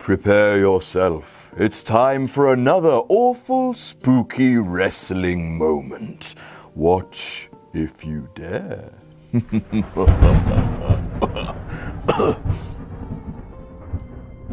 Prepare yourself. It's time for another awful, spooky wrestling moment. Watch if you dare.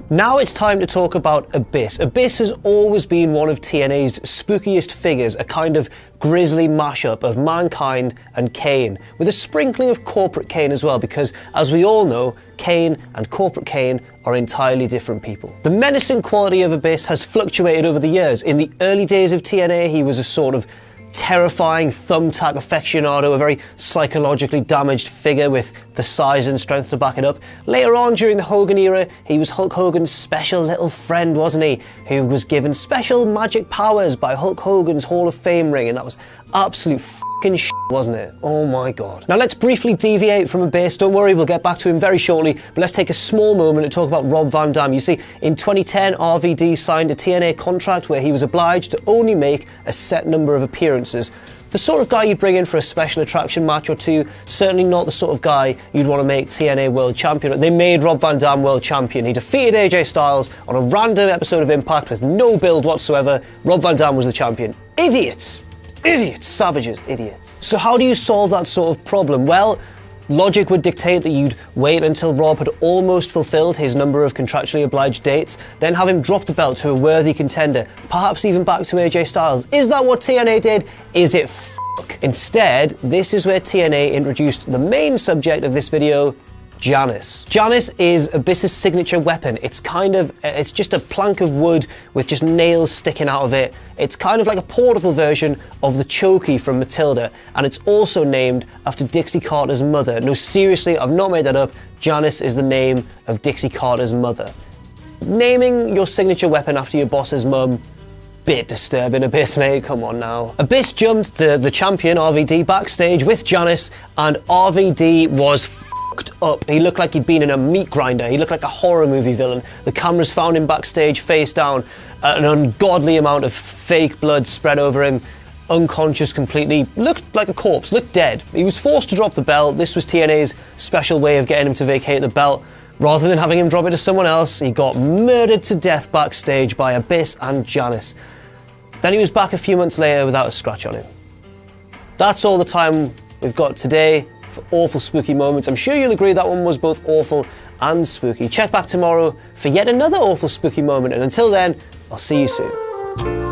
Now it's time to talk about Abyss. Abyss has always been one of TNA's spookiest figures, a kind of grisly mashup of Mankind and Kane, with a sprinkling of Corporate Kane as well, because as we all know, Kane and Corporate Kane are entirely different people. The menacing quality of Abyss has fluctuated over the years. In the early days of TNA, he was a sort of terrifying thumbtack aficionado, a very psychologically damaged figure with the size and strength to back it up. Later on, during the Hogan era, he was Hulk Hogan's special little friend, wasn't he? Who was given special magic powers by Hulk Hogan's Hall of Fame ring, and that was absolute fucking shit, wasn't it? Oh my god. Now let's briefly deviate from Abyss. Don't worry, we'll get back to him very shortly, but let's take a small moment to talk about Rob Van Dam. You see, in 2010, RVD signed a TNA contract where he was obliged to only make a set number of appearances. The sort of guy you'd bring in for a special attraction match or two, certainly not the sort of guy you'd want to make TNA World Champion. They made Rob Van Dam World Champion. He defeated AJ Styles on a random episode of Impact with no build whatsoever. Rob Van Dam was the champion. Idiots! Idiots, savages, idiots. So how do you solve that sort of problem? Well, logic would dictate that you'd wait until Rob had almost fulfilled his number of contractually obliged dates, then have him drop the belt to a worthy contender, perhaps even back to AJ Styles. Is that what TNA did? Is it fuck? Instead, this is where TNA introduced the main subject of this video, Janice. Janice is Abyss's signature weapon. It's just a plank of wood with just nails sticking out of it. It's kind of like a portable version of the Chokey from Matilda, and it's also named after Dixie Carter's mother. No, seriously, I've not made that up. Janice is the name of Dixie Carter's mother. Naming your signature weapon after your boss's mum, bit disturbing, Abyss, mate, come on now. Abyss jumped the champion, RVD, backstage with Janice, and RVD was up. He looked like he'd been in a meat grinder. He looked like a horror movie villain. The cameras found him backstage, face down, an ungodly amount of fake blood spread over him, unconscious completely, looked like a corpse, looked dead. He was forced to drop the belt. This was TNA's special way of getting him to vacate the belt. Rather than having him drop it to someone else, he got murdered to death backstage by Abyss and Janice. Then he was back a few months later without a scratch on him. That's all the time we've got today for awful spooky moments. I'm sure you'll agree that one was both awful and spooky. Check back tomorrow for yet another awful spooky moment, and until then, I'll see you soon.